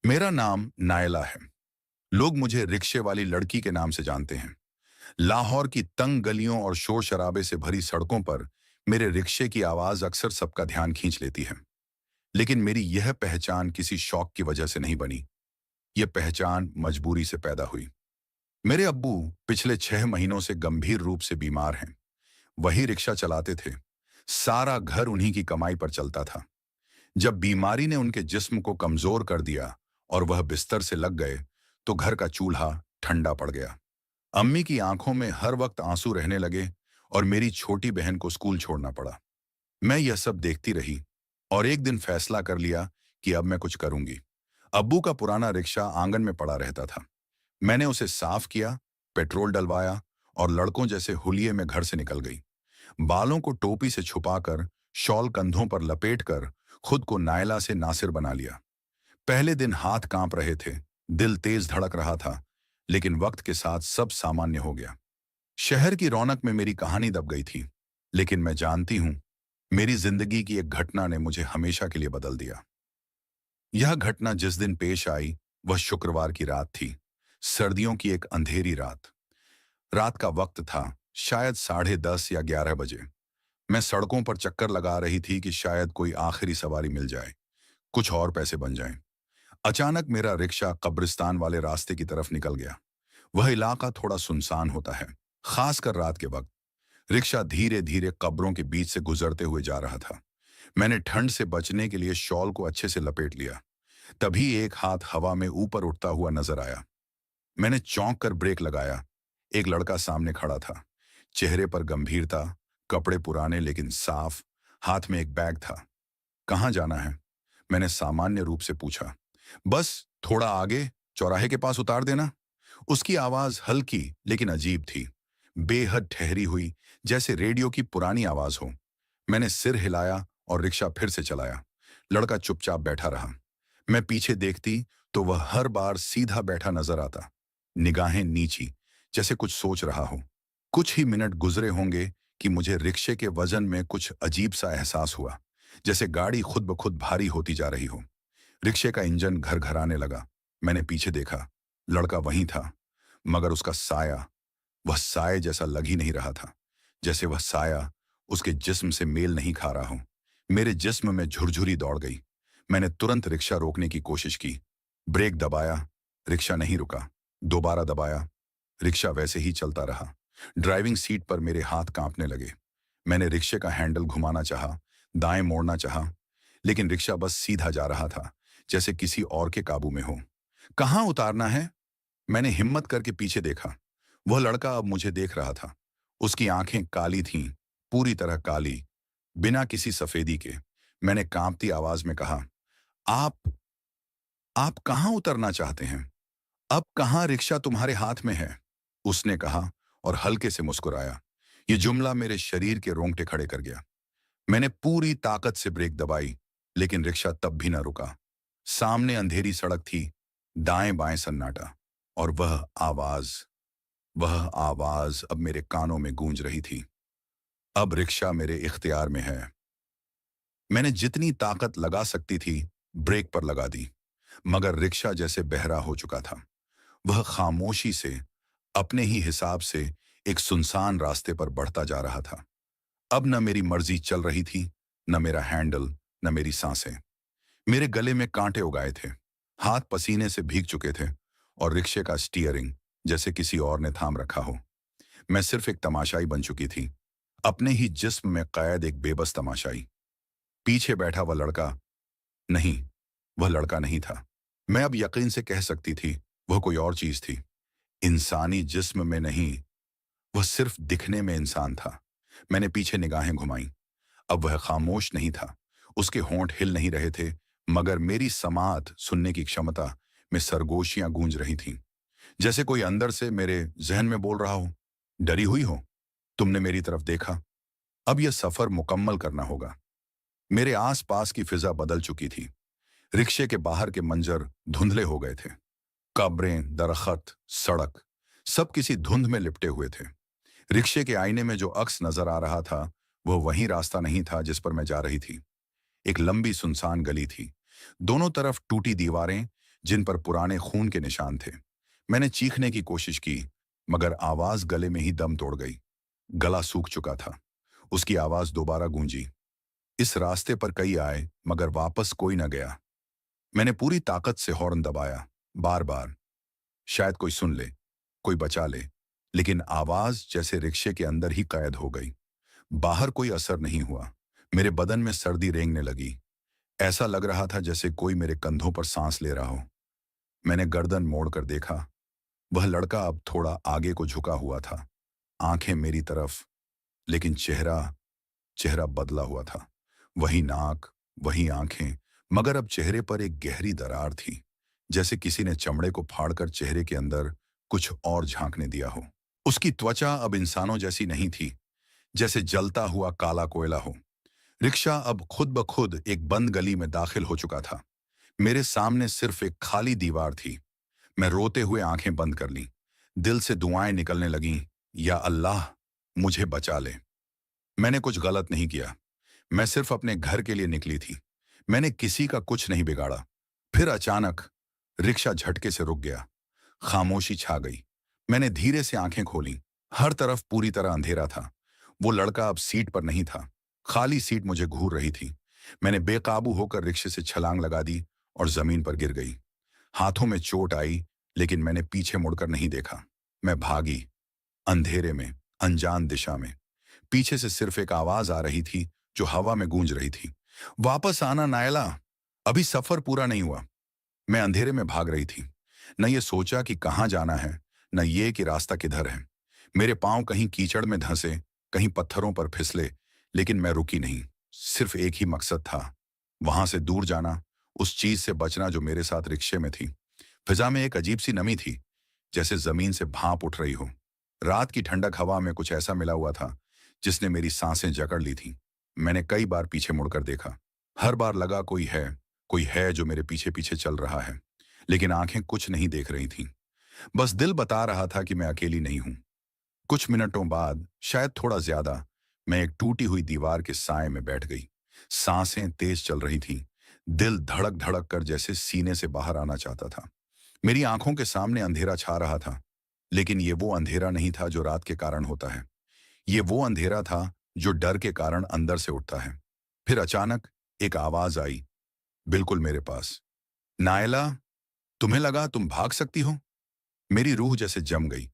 मेरा नाम नायला है। लोग मुझे रिक्शे वाली लड़की के नाम से जानते हैं। लाहौर की तंग गलियों और शोर शराबे से भरी सड़कों पर मेरे रिक्शे की आवाज अक्सर सबका ध्यान खींच लेती है। लेकिन मेरी यह पहचान किसी शौक की वजह से नहीं बनी। यह पहचान मजबूरी से पैदा हुई। मेरे अब्बू पिछले 6 महीनों से गंभीर रूप से बीमार हैं। वही रिक्शा चलाते थे। सारा घर उन्हीं की कमाई पर चलता था। जब बीमारी ने उनके जिस्म को कमजोर कर दिया और वह बिस्तर से लग गए, तो घर का चूल्हा ठंडा पड़ गया। अम्मी की आंखों में हर वक्त आंसू रहने लगे और मेरी छोटी बहन को स्कूल छोड़ना पड़ा। मैं यह सब देखती रही और एक दिन फैसला कर लिया कि अब मैं कुछ करूंगी। अब्बू का पुराना रिक्शा आंगन में पड़ा रहता था। मैंने उसे साफ किया, पेट्रोल डलवाया और लड़कों जैसे हुलिये में घर से निकल गई। बालों को टोपी से छुपाकर, शॉल कंधों पर लपेटकर खुद को नायला से नासिर बना लिया। पहले दिन हाथ कांप रहे थे, दिल तेज धड़क रहा था, लेकिन वक्त के साथ सब सामान्य हो गया। शहर की रौनक में मेरी कहानी दब गई थी, लेकिन मैं जानती हूं, मेरी जिंदगी की एक घटना ने मुझे हमेशा के लिए बदल दिया। यह घटना जिस दिन पेश आई, वह शुक्रवार की रात थी। सर्दियों की एक अंधेरी रात। रात का वक्त था, शायद 10:30 या 11 बजे। मैं सड़कों पर चक्कर लगा रही थी कि शायद कोई आखिरी सवारी मिल जाए, कुछ और पैसे बन जाएं। अचानक मेरा रिक्शा कब्रिस्तान वाले रास्ते की तरफ निकल गया। वह इलाका थोड़ा सुनसान होता है, खासकर रात के वक्त। रिक्शा धीरे धीरे कब्रों के बीच से गुजरते हुए जा रहा था। मैंने ठंड से बचने के लिए शॉल को अच्छे से लपेट लिया। तभी एक हाथ हवा में ऊपर उठता हुआ नजर आया। मैंने चौंक कर ब्रेक लगाया। एक लड़का सामने खड़ा था। चेहरे पर गंभीरता, कपड़े पुराने लेकिन साफ, हाथ में एक बैग था। कहाँ जाना है? मैंने सामान्य रूप से पूछा। बस थोड़ा आगे, चौराहे के पास उतार देना। उसकी आवाज हल्की लेकिन अजीब थी, बेहद ठहरी हुई, जैसे रेडियो की पुरानी आवाज हो। मैंने सिर हिलाया और रिक्शा फिर से चलाया। लड़का चुपचाप बैठा रहा। मैं पीछे देखती तो वह हर बार सीधा बैठा नजर आता, निगाहें नीची, जैसे कुछ सोच रहा हो। कुछ ही मिनट गुजरे होंगे कि मुझे रिक्शे के वजन में कुछ अजीब सा एहसास हुआ, जैसे गाड़ी खुद ब खुद भारी होती जा रही हो। रिक्शे का इंजन घरघराने लगा। मैंने पीछे देखा। लड़का वहीं था, मगर उसका साया, वह साये जैसा लग ही नहीं रहा था, जैसे वह साया उसके जिस्म से मेल नहीं खा रहा हो। मेरे जिस्म में झुरझुरी दौड़ गई। मैंने तुरंत रिक्शा रोकने की कोशिश की। ब्रेक दबाया, रिक्शा नहीं रुका। दोबारा दबाया, रिक्शा वैसे ही चलता रहा। ड्राइविंग सीट पर मेरे हाथ कांपने लगे। मैंने रिक्शे का हैंडल घुमाना चाहा, दाएं मोड़ना चाहा, लेकिन रिक्शा बस सीधा जा रहा था, जैसे किसी और के काबू में हो। कहाँ उतारना है? मैंने हिम्मत करके पीछे देखा। वह लड़का अब मुझे देख रहा था। उसकी आंखें काली थीं, पूरी तरह काली, बिना किसी सफेदी के। मैंने कांपती आवाज में कहा, आप आप कहाँ उतरना चाहते हैं? अब कहाँ रिक्शा तुम्हारे हाथ में है? उसने कहा और हल्के से मुस्कुराया। यह जुमला मेरे शरीर के रोंगटे खड़े कर गया। मैंने पूरी ताकत से ब्रेक दबाई, लेकिन रिक्शा तब भी न रुका। सामने अंधेरी सड़क थी, दाएं बाएं सन्नाटा, और वह आवाज अब मेरे कानों में गूंज रही थी। अब रिक्शा मेरे इख्तियार में है। मैंने जितनी ताकत लगा सकती थी ब्रेक पर लगा दी, मगर रिक्शा जैसे बहरा हो चुका था। वह खामोशी से, अपने ही हिसाब से एक सुनसान रास्ते पर बढ़ता जा रहा था। अब न मेरी मर्जी चल रही थी, न मेरा हैंडल, न मेरी सांसें। मेरे गले में कांटे उगाए थे, हाथ पसीने से भीग चुके थे, और रिक्शे का स्टीयरिंग जैसे किसी और ने थाम रखा हो। मैं सिर्फ एक तमाशाई बन चुकी थी, अपने ही जिस्म में कैद एक बेबस तमाशाई। पीछे बैठा वह लड़का नहीं, वह लड़का नहीं था। मैं अब यकीन से कह सकती थी वह कोई और चीज थी। इंसानी जिस्म में नहीं, वह सिर्फ दिखने में इंसान था। मैंने पीछे निगाहें घुमाई। अब वह खामोश नहीं था, उसके होंठ हिल नहीं रहे थे, मगर मेरी समात सुनने की क्षमता में सरगोशियां गूंज रही थीं, जैसे कोई अंदर से मेरे जहन में बोल रहा हो, डरी हुई हो, तुमने मेरी तरफ देखा, अब यह सफर मुकम्मल करना होगा। मेरे आसपास की फिजा बदल चुकी थी। रिक्शे के बाहर के मंजर धुंधले हो गए थे। कब्रें, दरख्त, सड़क, सब किसी धुंध में लिपटे हुए थे। रिक्शे के आईने में जो अक्स नजर आ रहा था, वह वही रास्ता नहीं था जिस पर मैं जा रही थी। एक लंबी सुनसान गली थी। दोनों तरफ टूटी दीवारें, जिन पर पुराने खून के निशान थे। मैंने चीखने की कोशिश की, मगर आवाज गले में ही दम तोड़ गई। गला सूख चुका था। उसकी आवाज दोबारा गूंजी। इस रास्ते पर कई आए, मगर वापस कोई न गया। मैंने पूरी ताकत से हॉर्न दबाया, बार बार। शायद कोई सुन ले, कोई बचा ले। लेकिन आवाज जैसे रिक्शे के अंदर ही कैद हो गई। बाहर कोई असर नहीं हुआ। मेरे बदन में सर्दी रेंगने लगी। ऐसा लग रहा था जैसे कोई मेरे कंधों पर सांस ले रहा हो। मैंने गर्दन मोड़कर देखा। वह लड़का अब थोड़ा आगे को झुका हुआ था, आंखें मेरी तरफ। लेकिन चेहरा चेहरा बदला हुआ था। वही नाक, वही आंखें, मगर अब चेहरे पर एक गहरी दरार थी, जैसे किसी ने चमड़े को फाड़कर चेहरे के अंदर कुछ और झांकने दिया हो। उसकी त्वचा अब इंसानों जैसी नहीं थी, जैसे जलता हुआ काला कोयला हो। रिक्शा अब खुद ब खुद एक बंद गली में दाखिल हो चुका था। मेरे सामने सिर्फ एक खाली दीवार थी। मैं रोते हुए आंखें बंद कर लीं। दिल से दुआएं निकलने लगीं, या अल्लाह, मुझे बचा ले। मैंने कुछ गलत नहीं किया। मैं सिर्फ अपने घर के लिए निकली थी। मैंने किसी का कुछ नहीं बिगाड़ा। फिर अचानक रिक्शा झटके से रुक गया। खामोशी छा गई। मैंने धीरे से आंखें खोलीं। हर तरफ पूरी तरह अंधेरा था। वो लड़का अब सीट पर नहीं था। खाली सीट मुझे घूर रही थी। मैंने बेकाबू होकर रिक्शे से छलांग लगा दी और जमीन पर गिर गई। हाथों में चोट आई, लेकिन मैंने पीछे मुड़कर नहीं देखा। मैं भागी, अंधेरे में, अनजान दिशा में। पीछे से सिर्फ एक आवाज आ रही थी जो हवा में गूंज रही थी, वापस आना नायला, अभी सफर पूरा नहीं हुआ। मैं अंधेरे में भाग रही थी। न ये सोचा कि कहाँ जाना है, न ये कि रास्ता किधर है। मेरे पांव कहीं कीचड़ में धंसे, कहीं पत्थरों पर फिसले, लेकिन मैं रुकी नहीं। सिर्फ एक ही मकसद था, वहां से दूर जाना, उस चीज से बचना जो मेरे साथ रिक्शे में थी। फिजा में एक अजीब सी नमी थी, जैसे जमीन से भाप उठ रही हो। रात की ठंडक हवा में कुछ ऐसा मिला हुआ था जिसने मेरी सांसें जकड़ ली थी। मैंने कई बार पीछे मुड़कर देखा। हर बार लगा कोई है जो मेरे पीछे पीछे चल रहा है, लेकिन आंखें कुछ नहीं देख रही थीं। बस दिल बता रहा था कि मैं अकेली नहीं हूं। कुछ मिनटों बाद, शायद थोड़ा ज्यादा, मैं एक टूटी हुई दीवार के साए में बैठ गई। सांसें तेज चल रही थीं। दिल धड़क धड़क कर जैसे सीने से बाहर आना चाहता था। मेरी आंखों के सामने अंधेरा छा रहा था, लेकिन ये वो अंधेरा नहीं था जो रात के कारण होता है। ये वो अंधेरा था जो डर के कारण अंदर से उठता है। फिर अचानक एक आवाज आई, बिल्कुल मेरे पास। नायला, तुम्हें लगा तुम भाग सकती हो? मेरी रूह जैसे जम गई।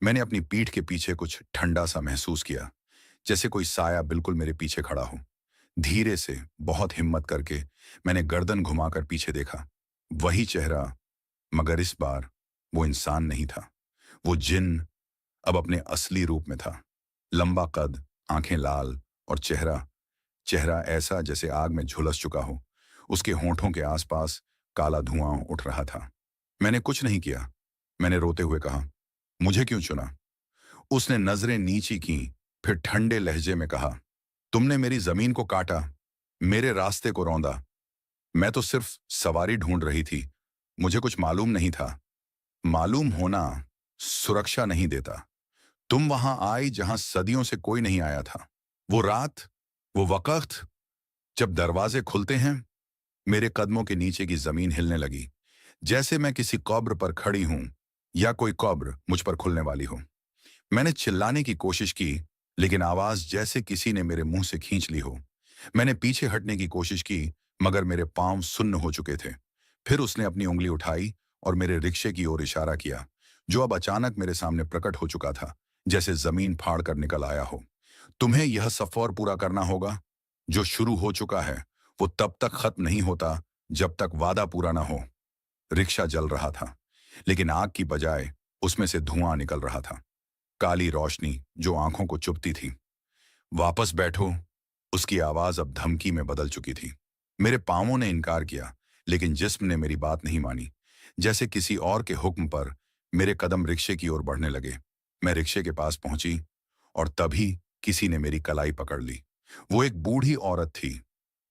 मैंने अपनी पीठ के पीछे कुछ ठंडा सा महसूस किया, जैसे कोई साया बिल्कुल मेरे पीछे खड़ा हो। धीरे से, बहुत हिम्मत करके, मैंने गर्दन घुमाकर पीछे देखा। वही चेहरा, मगर इस बार वो इंसान नहीं था। वो जिन अब अपने असली रूप में था। लंबा कद, आंखें लाल, और चेहरा चेहरा ऐसा जैसे आग में झुलस चुका हो। उसके होंठों के आसपास काला धुआं उठ रहा था। मैंने कुछ नहीं किया। मैंने रोते हुए कहा, मुझे क्यों चुना? उसने नजरें नीची की, फिर ठंडे लहजे में कहा, तुमने मेरी जमीन को काटा, मेरे रास्ते को रौंदा। मैं तो सिर्फ सवारी ढूंढ रही थी। मुझे कुछ मालूम नहीं था। मालूम होना सुरक्षा नहीं देता। तुम वहां आई जहां सदियों से कोई नहीं आया था। वो रात, वो वक्त, जब दरवाजे खुलते हैं। मेरे कदमों के नीचे की जमीन हिलने लगी, जैसे मैं किसी कब्र पर खड़ी हूं, या कोई कब्र मुझ पर खुलने वाली हो। मैंने चिल्लाने की कोशिश की, लेकिन आवाज जैसे किसी ने मेरे मुंह से खींच ली हो। मैंने पीछे हटने की कोशिश की, मगर मेरे पांव सुन्न हो चुके थे। फिर उसने अपनी उंगली उठाई और मेरे रिक्शे की ओर इशारा किया, जो अब अचानक मेरे सामने प्रकट हो चुका था, जैसे जमीन फाड़ कर निकल आया हो। तुम्हें यह सफर पूरा करना होगा। जो शुरू हो चुका है वो तब तक खत्म नहीं होता जब तक वादा पूरा ना हो। रिक्शा जल रहा था, लेकिन आग की बजाय उसमें से धुआं निकल रहा था, काली रोशनी जो आंखों को चुभती थी। वापस बैठो, उसकी आवाज अब धमकी में बदल चुकी थी। मेरे पांवों ने इनकार किया, लेकिन जिस्म ने मेरी बात नहीं मानी। जैसे किसी और के हुक्म पर मेरे कदम रिक्शे की ओर बढ़ने लगे। मैं रिक्शे के पास पहुंची, और तभी किसी ने मेरी कलाई पकड़ ली। वो एक बूढ़ी औरत थी।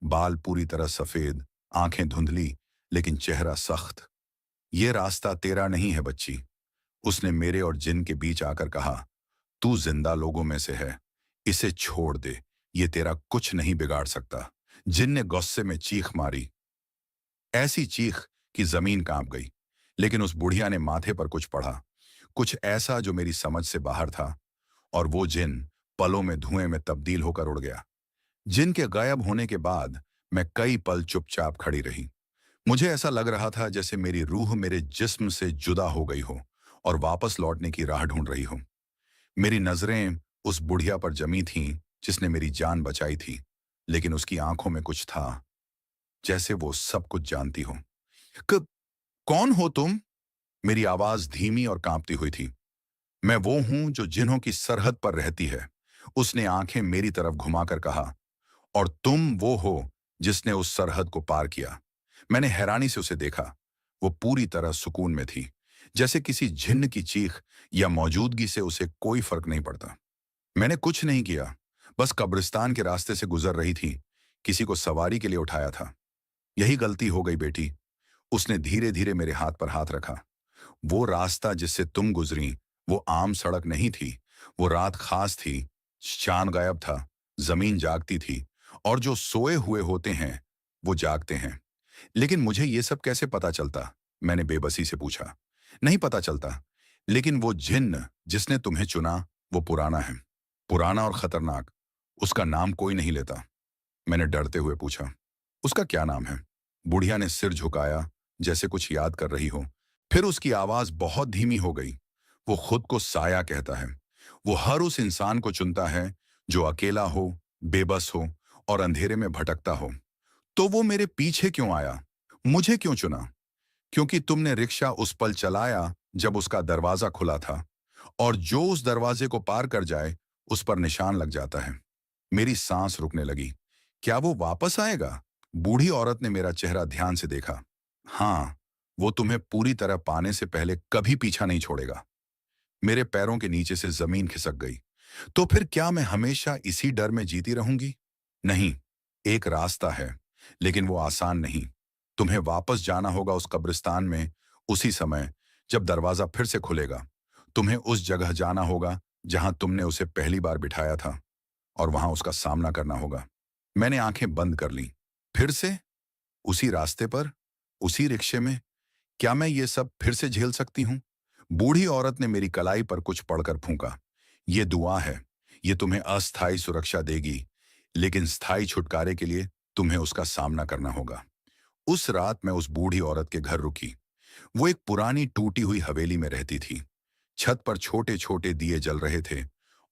बाल पूरी तरह सफेद, आंखें धुंधली, लेकिन चेहरा सख्त। ये रास्ता तेरा नहीं है बच्ची, उसने मेरे और जिन के बीच आकर कहा। तू जिंदा लोगों में से है, इसे छोड़ दे, ये तेरा कुछ नहीं बिगाड़ सकता। जिन ने गुस्से में चीख मारी, ऐसी चीख कि जमीन कांप गई। लेकिन उस बुढ़िया ने माथे पर कुछ पढ़ा, कुछ ऐसा जो मेरी समझ से बाहर था, और वो जिन पलों में धुएं में तब्दील होकर उड़ गया। जिन के गायब होने के बाद मैं कई पल चुपचाप खड़ी रही। मुझे ऐसा लग रहा था जैसे मेरी रूह मेरे जिस्म से जुदा हो गई हो और वापस लौटने की राह ढूंढ रही हो। मेरी नजरें उस बुढ़िया पर जमी थीं जिसने मेरी जान बचाई थी, लेकिन उसकी आंखों में कुछ था, जैसे वो सब कुछ जानती हो। क, कौन हो तुम? मेरी आवाज धीमी और कांपती हुई थी। मैं वो हूं जो जिन्हों की सरहद पर रहती है, उसने आंखें मेरी तरफ घुमाकर कहा। और तुम वो हो जिसने उस सरहद को पार किया। मैंने हैरानी से उसे देखा। वो पूरी तरह सुकून में थी, जैसे किसी जिन्न की चीख या मौजूदगी से उसे कोई फर्क नहीं पड़ता। मैंने कुछ नहीं किया, बस कब्रिस्तान के रास्ते से गुजर रही थी, किसी को सवारी के लिए उठाया था। यही गलती हो गई बेटी। उसने धीरे धीरे मेरे हाथ पर हाथ रखा। वो रास्ता जिससे तुम गुजरी, वो आम सड़क नहीं थी। वो रात खास थी। चांद गायब था, जमीन जागती थी, और जो सोए हुए होते हैं वो जागते हैं। लेकिन मुझे ये सब कैसे पता चलता? मैंने बेबसी से पूछा। नहीं पता चलता, लेकिन वो जिन्न जिसने तुम्हें चुना, वो पुराना है, पुराना और खतरनाक। उसका नाम कोई नहीं लेता। मैंने डरते हुए पूछा, उसका क्या नाम है? बुढ़िया ने सिर झुकाया, जैसे कुछ याद कर रही हो। फिर उसकी आवाज बहुत धीमी हो गई। वो खुद को साया कहता है। वो हर उस इंसान को चुनता है जो अकेला हो, बेबस हो और अंधेरे में भटकता हो। तो वो मेरे पीछे क्यों आया? मुझे क्यों चुना? क्योंकि तुमने रिक्शा उस पल चलाया जब उसका दरवाजा खुला था, और जो उस दरवाजे को पार कर जाए, उस पर निशान लग जाता है। मेरी सांस रुकने लगी। क्या वो वापस आएगा? बूढ़ी औरत ने मेरा चेहरा ध्यान से देखा। हाँ, वो तुम्हें पूरी तरह पाने से पहले कभी पीछा नहीं छोड़ेगा। मेरे पैरों के नीचे से जमीन खिसक गई। तो फिर क्या मैं हमेशा इसी डर में जीती रहूंगी? नहीं, एक रास्ता है, लेकिन वो आसान नहीं। तुम्हें वापस जाना होगा उस कब्रिस्तान में, उसी समय जब दरवाजा फिर से खुलेगा। तुम्हें उस जगह जाना होगा जहां तुमने उसे पहली बार बिठाया था, और वहां उसका सामना करना होगा। मैंने आंखें बंद कर लीं। फिर से? उसी रास्ते पर? उसी रिक्शे में? क्या मैं ये सब फिर से झेल सकती हूँ? बूढ़ी औरत ने मेरी कलाई पर कुछ पढ़कर फूंका। ये दुआ है। ये तुम्हें अस्थायी सुरक्षा देगी, लेकिन स्थायी छुटकारे के लिए तुम्हें उसका सामना करना होगा। उस रात मैं उस बूढ़ी औरत के घर रुकी। वो एक पुरानी टूटी हुई हवेली में रहती थी। छत पर छोटे छोटे दिए जल रहे थे,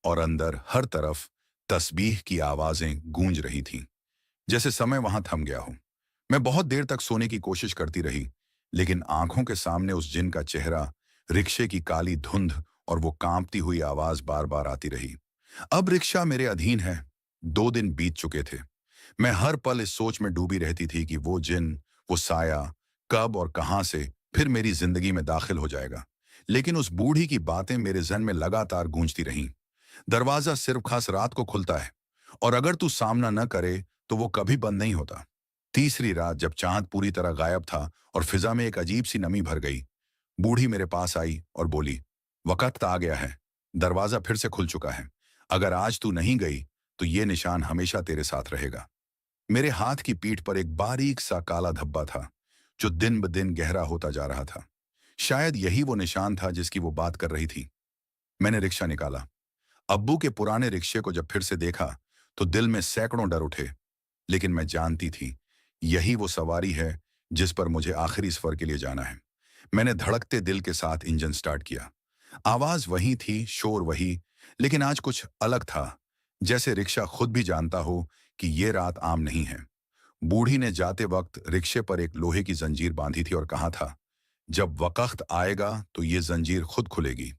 और अंदर हर तरफ तस्बीह की आवाजें गूंज रही थीं, जैसे समय वहां थम गया हो। मैं बहुत देर तक सोने की कोशिश करती रही, लेकिन आंखों के सामने उस जिन का चेहरा, रिक्शे की काली धुंध और वो कांपती हुई आवाज बार बार आती रही। अब रिक्शा मेरे अधीन है। 2 दिन बीत चुके थे। मैं हर पल इस सोच में डूबी रहती थी कि वो जिन, वो साया, कब और कहां से फिर मेरी जिंदगी में दाखिल हो जाएगा। लेकिन उस बूढ़ी की बातें मेरे जहन में लगातार गूंजती रहीं। दरवाजा सिर्फ खास रात को खुलता है, और अगर तू सामना न करे तो वो कभी बंद नहीं होता। तीसरी रात, जब चांद पूरी तरह गायब था और फिजा में एक अजीब सी नमी भर गई, बूढ़ी मेरे पास आई और बोली, वक्त आ गया है। दरवाजा फिर से खुल चुका है। अगर आज तू नहीं गई तो ये निशान हमेशा तेरे साथ रहेगा। मेरे हाथ की पीठ पर एक बारीक सा काला धब्बा था, जो दिन ब दिन गहरा होता जा रहा था। शायद यही वो निशान था जिसकी वो बात कर रही थी। मैंने रिक्शा निकाला। अब्बू के पुराने रिक्शे को जब फिर से देखा तो दिल में सैकड़ों डर उठे, लेकिन मैं जानती थी यही वो सवारी है जिस पर मुझे आखिरी सफर के लिए जाना है। मैंने धड़कते दिल के साथ इंजन स्टार्ट किया। आवाज वही थी, शोर वही, लेकिन आज कुछ अलग था, जैसे रिक्शा खुद भी जानता हो कि ये रात आम नहीं है। बूढ़ी ने जाते वक्त रिक्शे पर एक लोहे की जंजीर बांधी थी और कहा था, जब वक्त आएगा तो ये जंजीर खुद खुलेगी।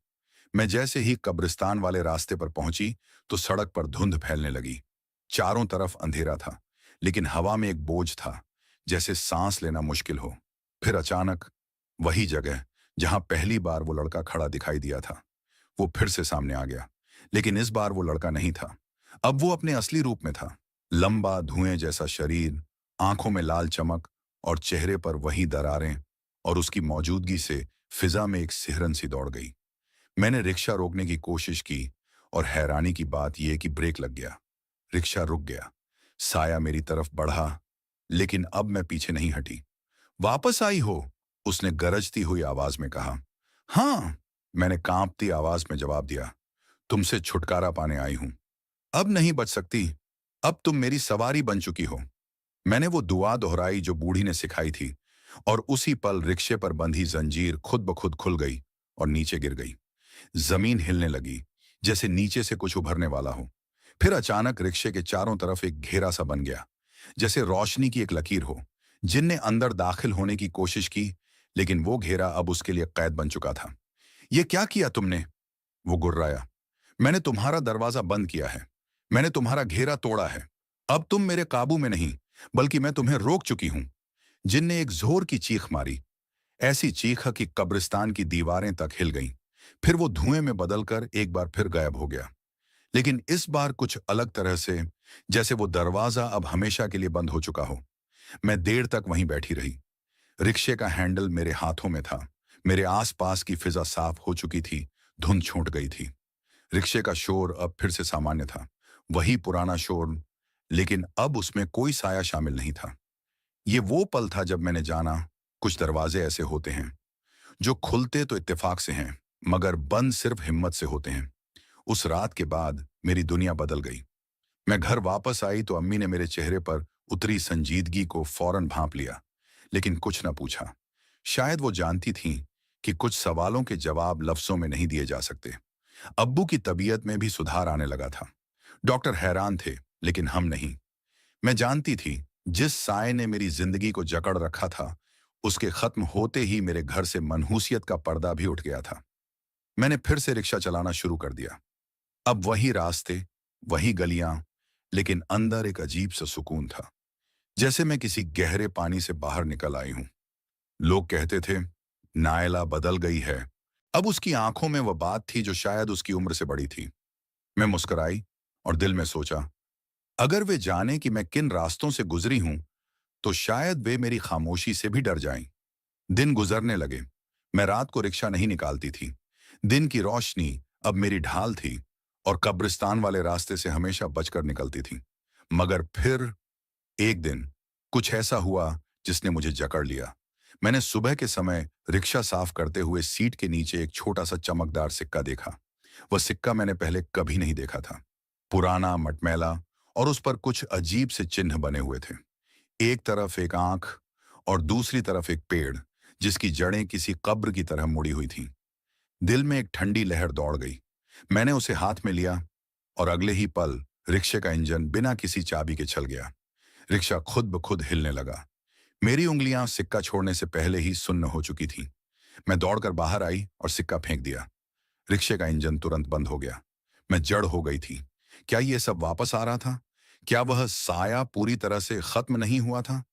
मैं जैसे ही कब्रिस्तान वाले रास्ते पर पहुंची तो सड़क पर धुंध फैलने लगी। चारों तरफ अंधेरा था, लेकिन हवा में एक बोझ था, जैसे सांस लेना मुश्किल हो। फिर अचानक वही जगह जहां पहली बार वो लड़का खड़ा दिखाई दिया था, वो फिर से सामने आ गया। लेकिन इस बार वो लड़का नहीं था। अब वो अपने असली रूप में था। लंबा धुएं जैसा शरीर, आंखों में लाल चमक और चेहरे पर वही दरारें, और उसकी मौजूदगी से फिजा में एक सिहरन सी दौड़ गई। मैंने रिक्शा रोकने की कोशिश की, और हैरानी की बात यह कि ब्रेक लग गया। रिक्शा रुक गया। साया मेरी तरफ बढ़ा, लेकिन अब मैं पीछे नहीं हटी। वापस आई हो? उसने गरजती हुई आवाज में कहा। हाँ, मैंने कांपती आवाज में जवाब दिया। तुमसे छुटकारा पाने आई हूं। अब नहीं बच सकती। अब तुम मेरी सवारी बन चुकी हो। मैंने वो दुआ दोहराई जो बूढ़ी ने सिखाई थी, और उसी पल रिक्शे पर बंधी जंजीर खुद ब खुद खुल गई और नीचे गिर गई। जमीन हिलने लगी, जैसे नीचे से कुछ उभरने वाला हो। फिर अचानक रिक्शे के चारों तरफ एक घेरा सा बन गया, जैसे रोशनी की एक लकीर हो। जिन ने अंदर दाखिल होने की कोशिश की, लेकिन वो घेरा अब उसके लिए कैद बन चुका था। ये क्या किया तुमने? वो गुर्राया। मैंने तुम्हारा दरवाजा बंद किया है। मैंने तुम्हारा घेरा तोड़ा है। अब तुम मेरे काबू में नहीं, बल्कि मैं तुम्हें रोक चुकी हूं। जिन ने एक जोर की चीख मारी, ऐसी चीख कि कब्रिस्तान की दीवारें तक हिल गईं। फिर वो धुएं में बदलकर एक बार फिर गायब हो गया, लेकिन इस बार कुछ अलग तरह से, जैसे वो दरवाजा अब हमेशा के लिए बंद हो चुका हो। मैं देर तक वहीं बैठी रही। रिक्शे का हैंडल मेरे हाथों में था। मेरे आसपास की फिजा साफ हो चुकी थी, धुंध छूट गई थी। रिक्शे का शोर अब फिर से सामान्य था, वही पुराना शोर, लेकिन अब उसमें कोई साया शामिल नहीं था। ये वो पल था जब मैंने जाना, कुछ दरवाजे ऐसे होते हैं जो खुलते तो इत्तेफाक से हैं, मगर बंद सिर्फ हिम्मत से होते हैं। उस रात के बाद मेरी दुनिया बदल गई। मैं घर वापस आई तो अम्मी ने मेरे चेहरे पर उतरी संजीदगी को फौरन भांप लिया, लेकिन कुछ न पूछा। शायद वो जानती थीं कि कुछ सवालों के जवाब लफ्जों में नहीं दिए जा सकते। अब्बू की तबीयत में भी सुधार आने लगा था। डॉक्टर हैरान थे, लेकिन हम नहीं। मैं जानती थी, जिस साए ने मेरी जिंदगी को जकड़ रखा था, उसके खत्म होते ही मेरे घर से मनहूसियत का पर्दा भी उठ गया था। मैंने फिर से रिक्शा चलाना शुरू कर दिया। अब वही रास्ते, वही गलियां, लेकिन अंदर एक अजीब सा सुकून था, जैसे मैं किसी गहरे पानी से बाहर निकल आई हूं। लोग कहते थे, नायला बदल गई है। अब उसकी आंखों में वह बात थी जो शायद उसकी उम्र से बड़ी थी। मैं मुस्कुराई और दिल में सोचा, अगर वे जाने कि मैं किन रास्तों से गुजरी हूं, तो शायद वे मेरी खामोशी से भी डर जाएं। दिन गुजरने लगे। मैं रात को रिक्शा नहीं निकालती थी। दिन की रोशनी अब मेरी ढाल थी, और कब्रिस्तान वाले रास्ते से हमेशा बचकर निकलती थी। मगर फिर एक दिन कुछ ऐसा हुआ जिसने मुझे जकड़ लिया। मैंने सुबह के समय रिक्शा साफ करते हुए सीट के नीचे एक छोटा सा चमकदार सिक्का देखा। वह सिक्का मैंने पहले कभी नहीं देखा था। पुराना, मटमैला, और उस पर कुछ अजीब से चिन्ह बने हुए थे। एक तरफ एक आंख, और दूसरी तरफ एक पेड़ जिसकी जड़ें किसी कब्र की तरह मुड़ी हुई थीं। दिल में एक ठंडी लहर दौड़ गई। मैंने उसे हाथ में लिया, और अगले ही पल रिक्शे का इंजन बिना किसी चाबी के चल गया। रिक्शा खुद ब खुद हिलने लगा। मेरी उंगलियां सिक्का छोड़ने से पहले ही सुन्न हो चुकी थीं। मैं दौड़कर बाहर आई और सिक्का फेंक दिया। रिक्शे का इंजन तुरंत बंद हो गया। मैं जड़ हो गई थी। क्या ये सब वापस आ रहा था? क्या वह साया पूरी तरह से खत्म नहीं हुआ था?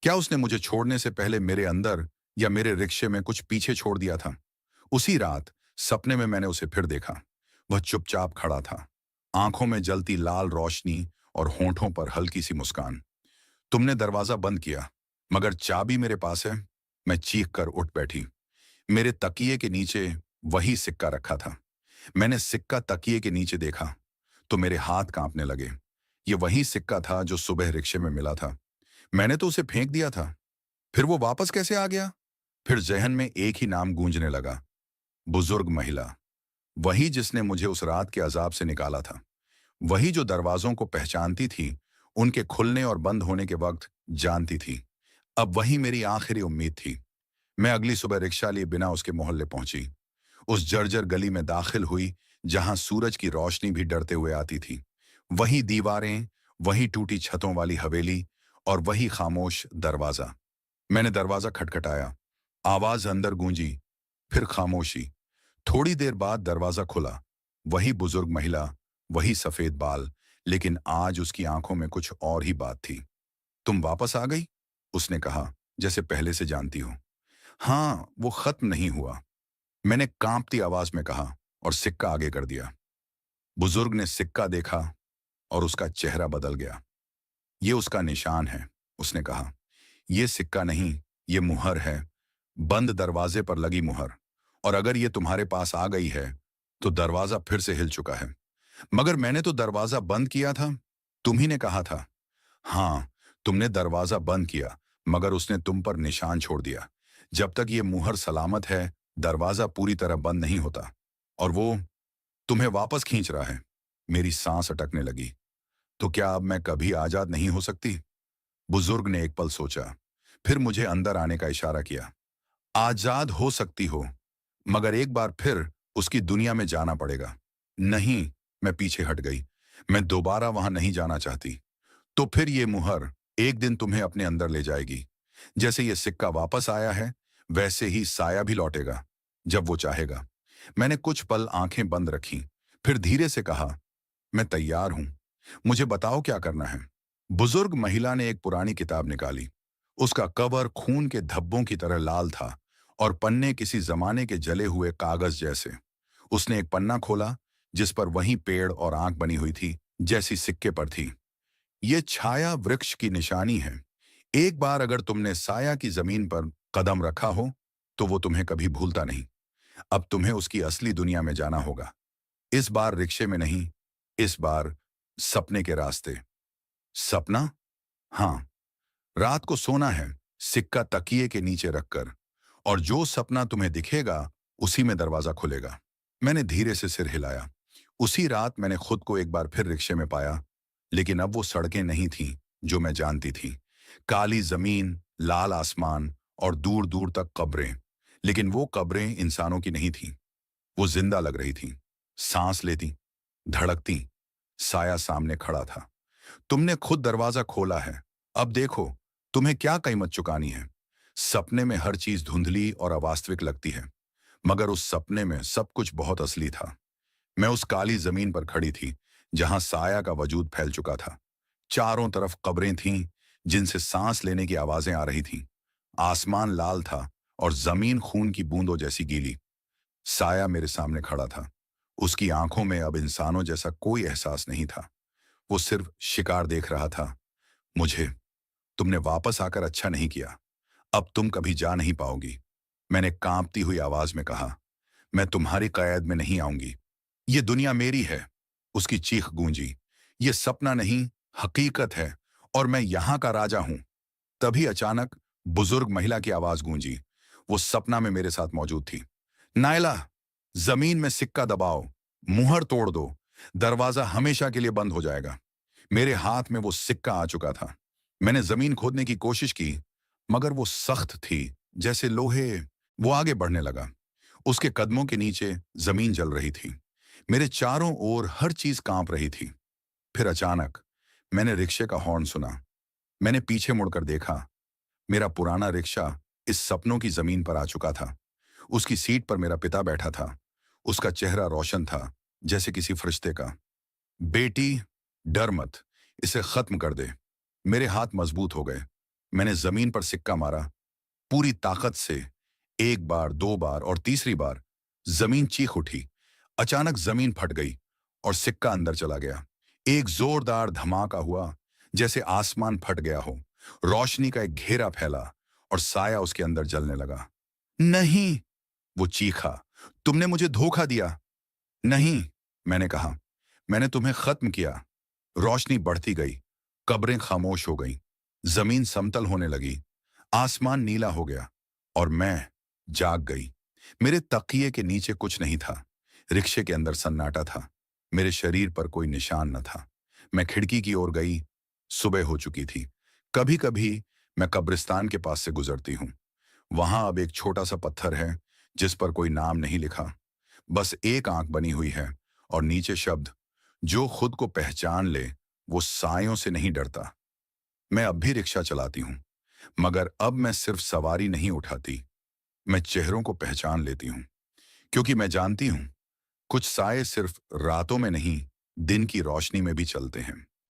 क्या उसने मुझे छोड़ने से पहले मेरे अंदर या मेरे रिक्शे में कुछ पीछे छोड़ दिया था? उसी रात सपने में मैंने उसे फिर देखा। वह चुपचाप खड़ा था, आंखों में जलती लाल रोशनी और होंठों पर हल्की सी मुस्कान। तुमने दरवाजा बंद किया, मगर चाबी मेरे पास है। मैं चीख कर उठ बैठी। मेरे तकिए के नीचे वही सिक्का रखा था। मैंने सिक्का तकिए के नीचे देखा तो मेरे हाथ कांपने लगे। ये वही सिक्का था जो सुबह रिक्शे में मिला था। मैंने तो उसे फेंक दिया था। फिर वो वापस कैसे आ गया? फिर जहन में एक ही नाम गूंजने लगा, बुजुर्ग महिला। वही जिसने मुझे उस रात के अजाब से निकाला था। वही जो दरवाजों को पहचानती थी, उनके खुलने और बंद होने के वक्त जानती थी। अब वही मेरी आखिरी उम्मीद थी। मैं अगली सुबह रिक्शा लिए बिना उसके मोहल्ले पहुंची। उस जर्जर गली में दाखिल हुई, जहां सूरज की रोशनी भी डरते हुए आती थी। वही दीवारें, वही टूटी छतों वाली हवेली, और वही खामोश दरवाजा। मैंने दरवाजा खटखटाया। आवाज अंदर गूंजी, फिर खामोशी। थोड़ी देर बाद दरवाजा खुला। वही बुजुर्ग महिला, वही सफेद बाल, लेकिन आज उसकी आंखों में कुछ और ही बात थी। तुम वापस आ गई? उसने कहा, जैसे पहले से जानती हो। हाँ, वो खत्म नहीं हुआ, मैंने कांपती आवाज में कहा, और सिक्का आगे कर दिया। बुजुर्ग ने सिक्का देखा और उसका चेहरा बदल गया। ये उसका निशान है, उसने कहा। ये सिक्का नहीं, ये मुहर है, बंद दरवाजे पर लगी मुहर। और अगर ये तुम्हारे पास आ गई है, तो दरवाजा फिर से हिल चुका है। मगर मैंने तो दरवाजा बंद किया था। तुम ही ने कहा था। हाँ, तुमने दरवाजा बंद किया, मगर उसने तुम पर निशान छोड़ दिया। जब तक ये मुहर सलामत है, दरवाजा पूरी तरह बंद नहीं होता। और वो तुम्हें वापस खींच रहा है। मेरी सांस अटकने लगी। तो क्या अब मैं कभी आजाद नहीं हो सकती? बुजुर्ग ने एक पल सोचा, फिर मुझे अंदर आने का इशारा किया। आजाद हो सकती हो, मगर एक बार फिर उसकी दुनिया में जाना पड़ेगा। नहीं, मैं पीछे हट गई। मैं दोबारा वहां नहीं जाना चाहती। तो फिर ये मुहर एक दिन तुम्हें अपने अंदर ले जाएगी। जैसे ये सिक्का वापस आया है, वैसे ही साया भी लौटेगा, जब वो चाहेगा। मैंने कुछ पल आंखें बंद रखीं, फिर धीरे से कहा, मैं तैयार हूं। मुझे बताओ क्या करना है। बुजुर्ग महिला ने एक पुरानी किताब निकाली। उसका कवर खून के धब्बों की तरह लाल था और पन्ने किसी जमाने के जले हुए कागज जैसे। उसने एक पन्ना खोला, जिस पर वही पेड़ और आंख बनी हुई थी, जैसी सिक्के पर थी। ये छाया वृक्ष की निशानी है। एक बार अगर तुमने साया की जमीन पर कदम रखा हो, तो वो तुम्हें कभी भूलता नहीं। अब तुम्हें उसकी असली दुनिया में जाना होगा। इस बार रिक्शे में नहीं, इस बार सपने के रास्ते। सपना? हाँ, रात को सोना है, सिक्का तकिए के नीचे रखकर, और जो सपना तुम्हें दिखेगा, उसी में दरवाजा खुलेगा। मैंने धीरे से सिर हिलाया। उसी रात मैंने खुद को एक बार फिर रिक्शे में पाया, लेकिन अब वो सड़कें नहीं थीं जो मैं जानती थी। काली जमीन, लाल आसमान और दूर दूर तक कब्रें। लेकिन वो कब्रें इंसानों की नहीं थीं। वो जिंदा लग रही थीं, सांस लेती, धड़कती। साया सामने खड़ा था। तुमने खुद दरवाजा खोला है, अब देखो तुम्हें क्या कीमत चुकानी है। सपने में हर चीज धुंधली और अवास्तविक लगती है, मगर उस सपने में सब कुछ बहुत असली था। मैं उस काली जमीन पर खड़ी थी, जहां साया का वजूद फैल चुका था। चारों तरफ कब्रें थीं, जिनसे सांस लेने की आवाजें आ रही थीं। आसमान लाल था और जमीन खून की बूंदों जैसी गीली। साया मेरे सामने खड़ा था। उसकी आंखों में अब इंसानों जैसा कोई एहसास नहीं था। वो सिर्फ शिकार देख रहा था। मुझे, तुमने वापस आकर अच्छा नहीं किया। अब तुम कभी जा नहीं पाओगी। मैंने कांपती हुई आवाज में कहा। मैं तुम्हारी कैद में नहीं आऊंगी। ये दुनिया मेरी है। उसकी चीख गूंजी। ये सपना नहीं, हकीकत है, और मैं यहां का राजा हूं। तभी अचानक बुजुर्ग महिला की आवाज गूंजी। वो सपना में मेरे साथ मौजूद थी। नायला, जमीन में सिक्का दबाओ, मुहर तोड़ दो, दरवाजा हमेशा के लिए बंद हो जाएगा। मेरे हाथ में वो सिक्का आ चुका था। मैंने जमीन खोदने की कोशिश की, मगर वो सख्त थी, जैसे लोहे। वो आगे बढ़ने लगा। उसके कदमों के नीचे जमीन जल रही थी। मेरे चारों ओर हर चीज कांप रही थी। फिर अचानक मैंने रिक्शे का हॉर्न सुना। मैंने पीछे मुड़कर देखा। मेरा पुराना रिक्शा इस सपनों की जमीन पर आ चुका था। उसकी सीट पर मेरा पिता बैठा था। उसका चेहरा रोशन था, जैसे किसी फरिश्ते का। बेटी, डर मत, इसे खत्म कर दे। मेरे हाथ मजबूत हो गए। मैंने जमीन पर सिक्का मारा, पूरी ताकत से। एक बार, दो बार और तीसरी बार जमीन चीख उठी। अचानक जमीन फट गई और सिक्का अंदर चला गया। एक जोरदार धमाका हुआ, जैसे आसमान फट गया हो। रोशनी का एक घेरा फैला और साया उसके अंदर जलने लगा। नहीं, वो चीखा, तुमने मुझे धोखा दिया। नहीं, मैंने कहा, मैंने तुम्हें खत्म किया। रोशनी बढ़ती गई, कब्रें खामोश हो गईं, जमीन समतल होने लगी, आसमान नीला हो गया, और मैं जाग गई। मेरे तकिए के नीचे कुछ नहीं था। रिक्शे के अंदर सन्नाटा था। मेरे शरीर पर कोई निशान न था। मैं खिड़की की ओर गई। सुबह हो चुकी थी। कभी कभी मैं कब्रिस्तान के पास से गुजरती हूँ। वहां अब एक छोटा सा पत्थर है, जिस पर कोई नाम नहीं लिखा। बस एक आंख बनी हुई है और नीचे शब्द, जो खुद को पहचान ले वो सायों से नहीं डरता। मैं अब भी रिक्शा चलाती हूँ, मगर अब मैं सिर्फ सवारी नहीं उठाती, मैं चेहरों को पहचान लेती हूँ। क्योंकि मैं जानती हूँ, कुछ साए सिर्फ रातों में नहीं, दिन की रोशनी में भी चलते हैं।